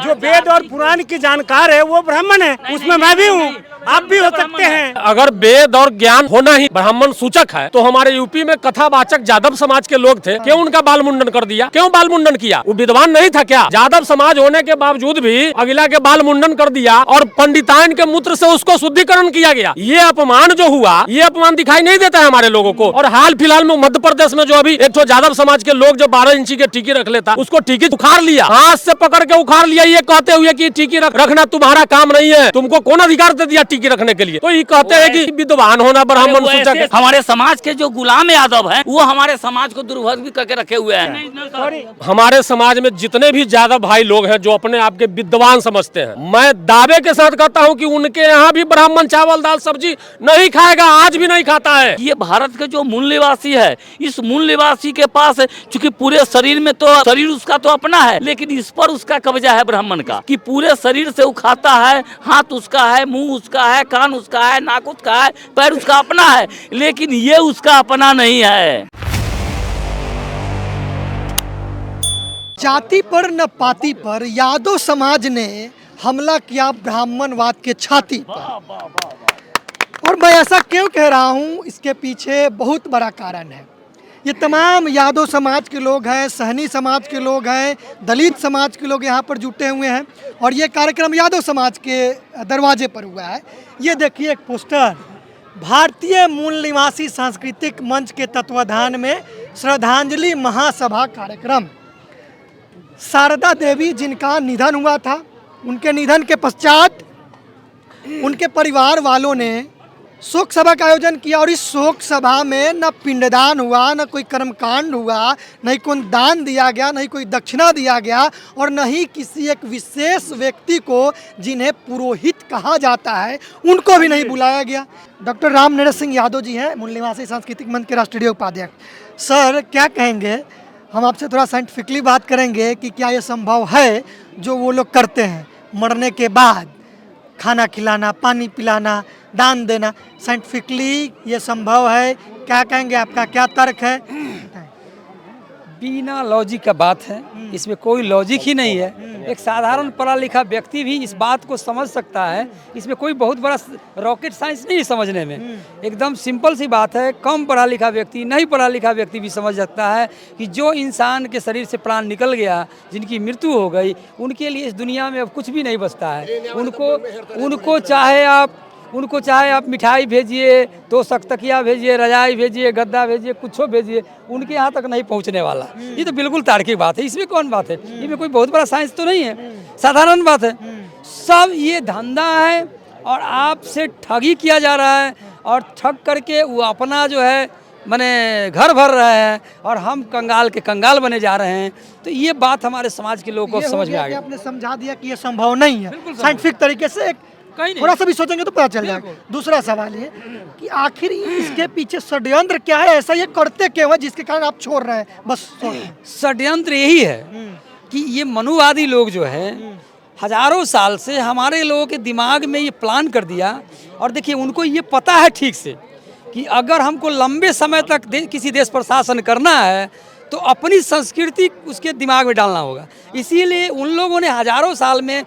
जो वेद और पुराण की जानकार है वो ब्राह्मण है, उसमें मैं भी हूँ, आप भी हो सकते हैं। अगर वेद और ज्ञान होना ही ब्राह्मण सूचक है तो हमारे यूपी में कथावाचक यादव समाज के लोग थे, क्यों उनका बाल मुंडन कर दिया? क्यों बाल मुंडन किया? वो विद्वान नहीं था क्या? यादव समाज होने के बावजूद भी अगला के बाल मुंडन कर दिया और पंडिताइन के मूत्र से उसको शुद्धिकरण किया गया। ये अपमान जो हुआ, ये अपमान दिखाई नहीं देता है हमारे लोगों को। और हाल फिलहाल में मध्य प्रदेश में जो अभी एक तो यादव समाज के लोग जो 12 इंची के टीकी रख लेता, उसको टीकी उखाड़ लिया, हाथ से पकड़ के उखाड़ लिया, ये कहते हुए कि टीकी रखना तुम्हारा काम नहीं है, तुमको कौन अधिकार दे दिया टीकी रखने के लिए? तो ये कहते हैं कि विद्वान होना ब्राह्मण सूचक है। हमारे समाज के जो गुलाम यादव हैं, वो हमारे समाज को दुर्भर भी करके रखे हुए हैं। हमारे समाज में जितने भी यादव भाई लोग हैं जो अपने आप के विद्वान समझते हैं, मैं दावे के साथ कहता हूं कि उनके यहाँ भी ब्राह्मण चावल दाल सब्जी नहीं खाएगा, आज भी नहीं खाता है। ये भारत के जो मूल निवासी है, इस मूल निवासी के पास चूंकि पूरे शरीर में तो शरीर उसका तो अपना है, लेकिन इस पर उसका कब्जा है ब्राह्मण का, कि पूरे शरीर से वो खाता है, हाथ उसका है, मुंह उसका है, कान उसका है, नाक उसका है, पैर उसका अपना है, लेकिन ये उसका अपना नहीं है। जाति पर न पाति पर यादव समाज ने हमला किया ब्राह्मणवाद के छाती पर। और मैं ऐसा क्यों कह रहा हूँ, इसके पीछे बहुत बड़ा कारण है। ये तमाम यादव समाज के लोग हैं, सहनी समाज के लोग हैं, दलित समाज के लोग यहाँ पर जुटे हुए हैं और ये कार्यक्रम यादव समाज के दरवाजे पर हुआ है। ये देखिए एक पोस्टर, भारतीय मूल निवासी सांस्कृतिक मंच के तत्वाधान में श्रद्धांजलि महासभा कार्यक्रम। शारदा देवी जिनका निधन हुआ था, उनके निधन के पश्चात उनके परिवार वालों ने शोक सभा का आयोजन किया और इस शोक सभा में न पिंडदान हुआ, न कोई कर्मकांड हुआ, नहीं कोई दान दिया गया, नहीं कोई दक्षिणा दिया गया और न ही किसी एक विशेष व्यक्ति को जिन्हें पुरोहित कहा जाता है उनको भी नहीं बुलाया गया। डॉक्टर राम नरेश सिंह यादव जी हैं, मूल निवासी सांस्कृतिक मंच के राष्ट्रीय उपाध्यक्ष। सर क्या कहेंगे, हम आपसे थोड़ा साइंटिफिकली बात करेंगे कि क्या ये संभव है जो वो लोग करते हैं मरने के बाद, खाना खिलाना, पानी पिलाना, दान देना, साइंटिफिकली ये संभव है? क्या कहेंगे, आपका क्या तर्क है? बिना लॉजिक का बात है, इसमें कोई लॉजिक ही नहीं है। एक साधारण पढ़ा लिखा व्यक्ति भी इस बात को समझ सकता है, इसमें कोई बहुत बड़ा रॉकेट साइंस नहीं समझने में, एकदम सिंपल सी बात है। कम पढ़ा लिखा व्यक्ति, नहीं पढ़ा लिखा व्यक्ति भी समझ सकता है कि जो इंसान के शरीर से प्राण निकल गया, जिनकी मृत्यु हो गई, उनके लिए इस दुनिया में अब कुछ भी नहीं बचता है। उनको चाहे आप मिठाई भेजिए, 2 तकिया भेजिए, रजाई भेजिए, गद्दा भेजिए, कुछ भेजिए, उनके यहाँ तक नहीं पहुँचने वाला। ये तो बिल्कुल तार्किक बात है, इसमें कौन बात है, इसमें कोई बहुत बड़ा साइंस तो नहीं है, साधारण बात है। सब ये धंधा है और आपसे ठगी किया जा रहा है और ठग करके वो अपना जो है माने घर भर रहे हैं और हम कंगाल के कंगाल बने जा रहे हैं। तो ये बात हमारे समाज के लोगों को समझ में आ गई। आपने समझा दिया कि ये संभव नहीं है, साइंटिफिक तरीके से थोड़ा सा भी सोचेंगे तो पता चल जाएगा। दूसरा सवाल ये कि आखिर इसके पीछे षड्यंत्र क्या है, ऐसा ये करते क्यों है जिसके कारण आप छोड़ रहे हैं? बस षड्यंत्र यही है कि ये मनुवादी लोग जो है हजारों साल से हमारे लोगों के दिमाग में ये प्लान कर दिया। और देखिए उनको ये पता है ठीक से कि अगर हमको लंबे समय तक किसी देश पर शासन करना है तो अपनी संस्कृति उसके दिमाग में डालना होगा। इसीलिए उन लोगों ने हजारों साल में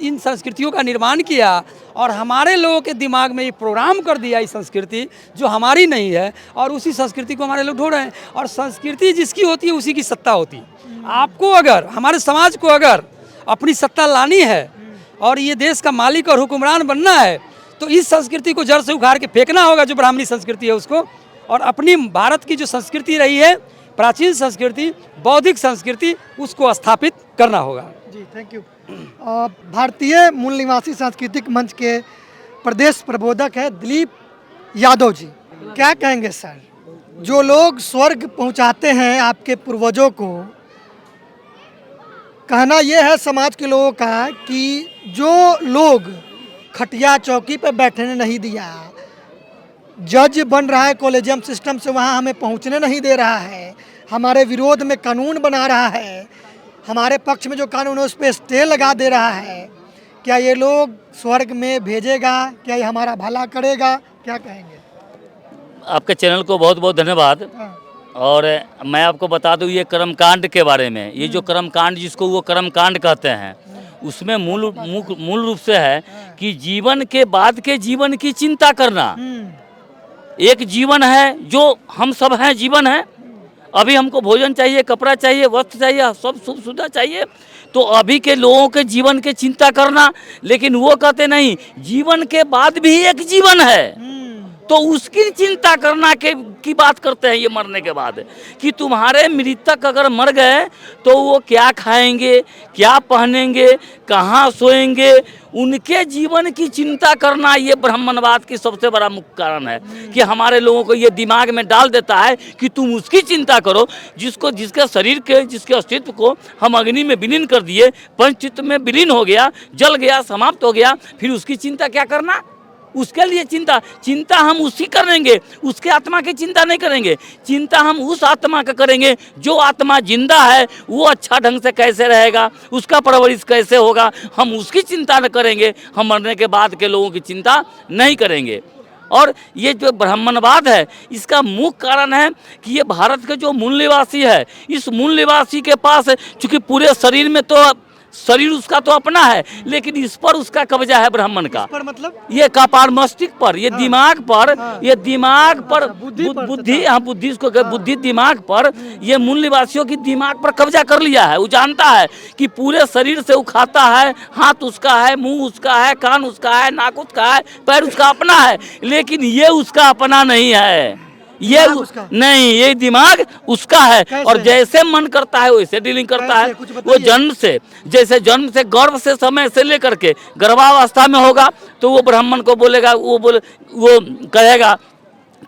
इन संस्कृतियों का निर्माण किया और हमारे लोगों के दिमाग में ये प्रोग्राम कर दिया इस संस्कृति जो हमारी नहीं है, और उसी संस्कृति को हमारे लोग ढूंढ रहे हैं। और संस्कृति जिसकी होती है उसी की सत्ता होती है। आपको अगर, हमारे समाज को अगर अपनी सत्ता लानी है और ये देश का मालिक और हुक्मरान बनना है तो इस संस्कृति को जड़ से उखाड़ के फेंकना होगा जो ब्राह्मणी संस्कृति है उसको, और अपनी भारत की जो संस्कृति रही है, प्राचीन संस्कृति, बौद्धिक संस्कृति, उसको स्थापित करना होगा। जी थैंक यू। भारतीय मूल निवासी सांस्कृतिक मंच के प्रदेश प्रबोधक है दिलीप यादव जी, क्या कहेंगे सर? जो लोग स्वर्ग पहुंचाते हैं आपके पूर्वजों को, कहना यह है समाज के लोगों का कि जो लोग खटिया चौकी पर बैठने नहीं दिया, जज बन रहा है कॉलेजियम सिस्टम से, वहाँ हमें पहुँचने नहीं दे रहा है, हमारे विरोध में कानून बना रहा है, हमारे पक्ष में जो कानून है उस पर स्टे लगा दे रहा है, क्या ये लोग स्वर्ग में भेजेगा? क्या ये हमारा भला करेगा? क्या कहेंगे? आपके चैनल को बहुत बहुत धन्यवाद। और मैं आपको बता दूं ये कर्मकांड के बारे में, ये जो कर्मकांड जिसको वो कर्मकांड कहते हैं, उसमें मूल रूप से है कि जीवन के बाद के जीवन की चिंता करना। एक जीवन है जो हम सब हैं, जीवन है। अभी हमको भोजन चाहिए, कपड़ा चाहिए, वस्त्र चाहिए, सब सुख सुविधा चाहिए। तो अभी के लोगों के जीवन की चिंता करना, लेकिन वो कहते नहीं, जीवन के बाद भी एक जीवन है तो उसकी चिंता करना की बात करते हैं ये मरने के बाद, कि तुम्हारे मृतक अगर मर गए तो वो क्या खाएंगे, क्या पहनेंगे, कहाँ सोएंगे, उनके जीवन की चिंता करना ये ब्राह्मणवाद की सबसे बड़ा मुख्य कारण है कि हमारे लोगों को ये दिमाग में डाल देता है कि तुम उसकी चिंता करो जिसके शरीर के, जिसके अस्तित्व को हम अग्नि में विलीन कर दिए, पंचचित्त में विलीन हो गया, जल गया, समाप्त हो गया, फिर उसकी चिंता क्या करना। उसके लिए चिंता हम उसी करेंगे, उसके आत्मा की चिंता नहीं करेंगे। चिंता हम उस आत्मा का करेंगे जो आत्मा जिंदा है, वो अच्छा ढंग से कैसे रहेगा, उसका परवरिश कैसे होगा, हम उसकी चिंता न करेंगे। हम मरने के बाद के लोगों की चिंता नहीं करेंगे। और ये जो ब्राह्मणवाद है, इसका मुख्य कारण है कि ये भारत के जो मूल निवासी है, इस मूल निवासी के पास चूँकि पूरे शरीर में तो शरीर उसका तो अपना है, लेकिन इस पर उसका कब्जा है ब्राह्मण का। पर मतलब ये कपाल मस्तिष्क पर, ये दिमाग पर, ये दिमाग पर बुद्धि, हाँ बुद्धि इसको बुद्धि दिमाग पर, ये मूल निवासियों की दिमाग पर कब्जा कर लिया है। वो जानता है कि पूरे शरीर से वो खाता है, हाथ उसका है, मुंह उसका है, कान उसका है, नाक उसका है, पैर उसका अपना है, लेकिन ये उसका अपना नहीं है। ये नहीं, ये दिमाग उसका है और जैसे मन करता है वैसे डीलिंग करता है। वो जन्म से, जैसे जन्म से, गर्भ से, समय से लेकर के गर्भावस्था में होगा तो वो ब्राह्मण को बोलेगा, वो कहेगा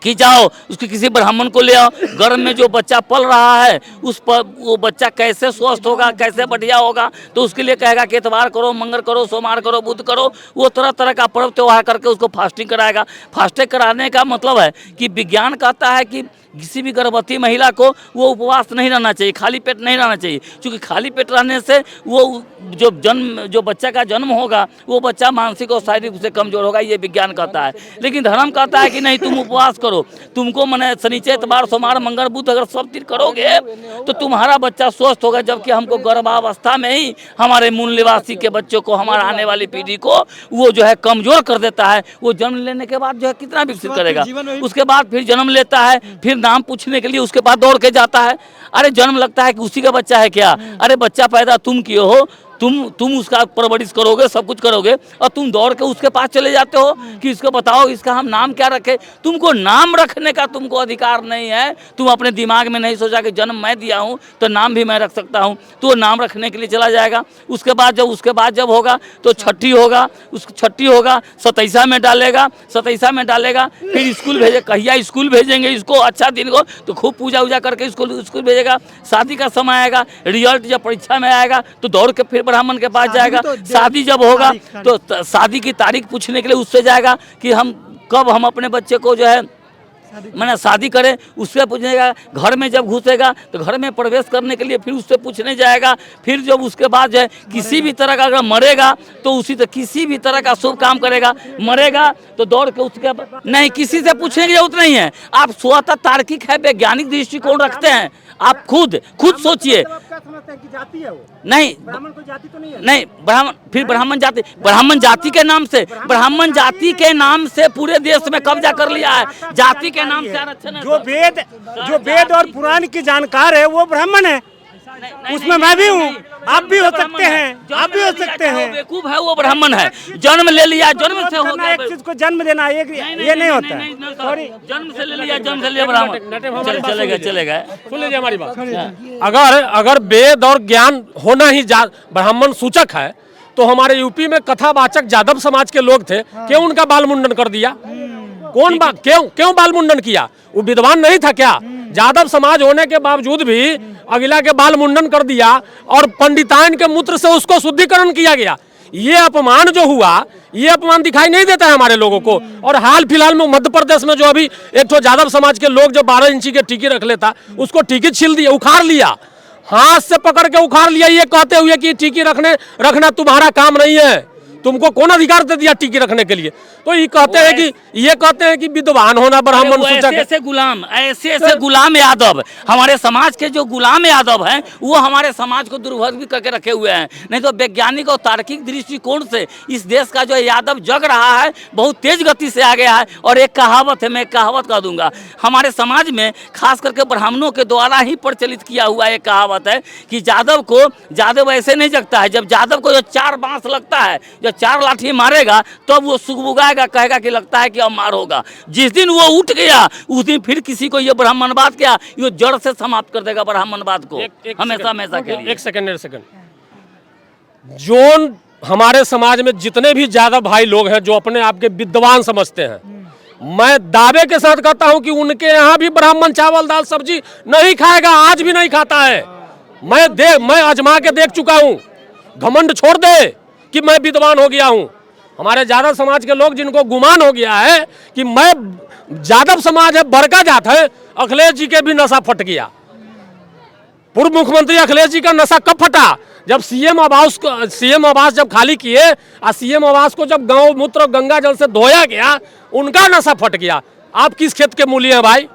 कि जाओ उसके किसी ब्राह्मण को ले आओ। गर्भ में जो बच्चा पल रहा है उस पर वो बच्चा कैसे स्वस्थ होगा, कैसे बढ़िया होगा, तो उसके लिए कहेगा कि इतवार करो, मंगल करो, सोमवार करो, बुध करो। वो तरह तरह का पर्व त्योहार करके उसको फास्टिंग कराएगा। फास्टिंग कराने का मतलब है कि विज्ञान कहता है कि किसी भी गर्भवती महिला को वो उपवास नहीं रहना चाहिए, खाली पेट नहीं रहना चाहिए, क्योंकि खाली पेट रहने से वो जो बच्चा का जन्म होगा वो बच्चा मानसिक और शारीरिक रूप से कमजोर होगा, ये विज्ञान कहता है। लेकिन धर्म कहता है कि नहीं, तुम उपवास करो, तुमको मने शनिचर इतवार सोमवार मंगल बुध अगर सब दिन करोगे तो तुम्हारा बच्चा स्वस्थ होगा। जबकि हमको गर्भावस्था में ही हमारे मूल निवासी के बच्चों को, हमारा आने वाली पीढ़ी को वो जो है कमजोर कर देता है। वो जन्म लेने के बाद जो है कितना विकसित करेगा, उसके बाद फिर जन्म लेता है, फिर नाम पूछने के लिए उसके पास दौड़ के जाता है। अरे जन्म लगता है कि उसी का बच्चा है क्या? अरे बच्चा पैदा तुम किए हो, तुम उसका परवरिश करोगे, सब कुछ करोगे, और तुम दौड़ के उसके पास चले जाते हो कि इसको बताओ इसका हम नाम क्या रखें। तुमको नाम रखने का तुमको अधिकार नहीं है। तुम अपने दिमाग में नहीं सोचा कि जन्म मैं दिया हूँ तो नाम भी मैं रख सकता हूँ, तो नाम रखने के लिए चला जाएगा। उसके बाद जब होगा तो छठी होगा, उसको छठी होगा, 27 में डालेगा, 27 में डालेगा, फिर स्कूल भेजे, कहिया स्कूल भेजेंगे इसको, अच्छा दिन को तो खूब पूजा वूजा करके स्कूल भेजेगा। शादी का समय आएगा, रिजल्ट जब परीक्षा में आएगा तो दौड़ के फिर ब्राह्मण के पास जाएगा। शादी जब होगा तो शादी की तारीख पूछने के लिए उससे जाएगा कि कब हम अपने बच्चे को जो है मैंने शादी करें, उससे पूछेगा। घर में जब घुसेगा तो घर में प्रवेश करने के लिए फिर उससे पूछने जाएगा। फिर जब उसके बाद जो है किसी भी तरह का अगर मरेगा तो उसी तरह किसी भी तरह का शुभ काम करेगा, मरेगा तो दौड़ के उसके नहीं, किसी से पूछने की जरूरत नहीं है। आप स्वतः तार्किक है, वैज्ञानिक दृष्टिकोण रखते हैं, आप खुद सोचिए। नहीं, ब्राह्मण को जाति तो नहीं है। नहीं, ब्राह्मण जाति के नाम से पूरे देश में कब्जा कर लिया है। जाति के नाम से आरक्षण है। जो वेद और पुराण की जानकार है वो ब्राह्मण है, उसमें मैं भी हूँ, आप भी हो सकते हैं, आप भी हो सकते हैं। बेवकूफ है वो ब्राह्मण है, जन्म ले लिया, जन्म से हो गया। एक चीज को जन्म देना ये नहीं होता है। सॉरी, जन्म से ले लिया ब्राह्मण। चलेगा। सुन लीजिए हमारी बात। अगर वेद और ज्ञान होना ही ब्राह्मण सूचक है तो हमारे यूपी में कथावाचक जादव समाज के लोग थे, क्यों उनका बाल मुंडन कर दिया? क्यों बाल मुंडन किया? वो विद्वान नहीं था क्या? जादव समाज होने के बावजूद भी अगला के बाल मुंडन कर दिया और पंडिताइन के मूत्र से उसको शुद्धिकरण किया गया। ये अपमान जो हुआ, ये अपमान दिखाई नहीं देता है हमारे लोगों को। और हाल फिलहाल में मध्य प्रदेश में जो अभी एक तो जादव समाज के लोग जो 12 इंची के टीके रख लेता, उसको टीके छील दिया, उखाड़ लिया, हाथ से पकड़ के उखाड़ लिया, ये कहते हुए कि टीके रखना तुम्हारा काम नहीं है, तुमको कौन अधिकार दे दिया टिकी रखने के लिए? तो ये कहते हैं कि विद्वान होना ब्राह्मण सूचक है। ऐसे गुलाम यादव, हमारे समाज के जो गुलाम यादव हैं वो हमारे समाज को दुर्भर भी करके रखे हुए हैं। नहीं तो वैज्ञानिक और तार्किक दृष्टिकोण से इस देश का जो यादव जग रहा है बहुत तेज गति से आ गया है। और एक कहावत है, मैं एक कहावत कह दूंगा, हमारे समाज में खास करके ब्राह्मणों के द्वारा ही प्रचलित किया हुआ एक कहावत है कि यादव ऐसे नहीं जगता है। जब यादव को जो 4 बांस लगता है, जो 4 लाठी मारेगा तब तो वो सुगबुगाएगा, कहेगा कि लगता है कि अब मार होगा। जिस दिन वो उठ गया उस दिन फिर किसी को ये ब्राह्मणवाद क्या ये जड़ से समाप्त कर देगा ब्राह्मणवाद को हमेशा के लिए। एक सेकंड। जो हमारे समाज में जितने भी यादव भाई लोग हैं जो अपने आप के विद्वान समझते हैं, मैं दावे के साथ कहता हूं कि उनके यहाँ भी ब्राह्मण चावल दाल सब्जी नहीं खाएगा, आज भी नहीं खाता है। मैं आजमा के देख चुका हूं। घमंड छोड़ दे कि मैं विद्वान हो गया हूं। हमारे यादव समाज के लोग जिनको गुमान हो गया है कि मैं यादव समाज है, बड़का जात है, अखिलेश जी के भी नशा फट गया। पूर्व मुख्यमंत्री अखिलेश जी का नशा कब फटा? जब सीएम आवास जब खाली किए और सीएम आवास को जब गांव मूत्र गंगा जल से धोया गया, उनका नशा फट गया। आप किस खेत के मूली हैं भाई?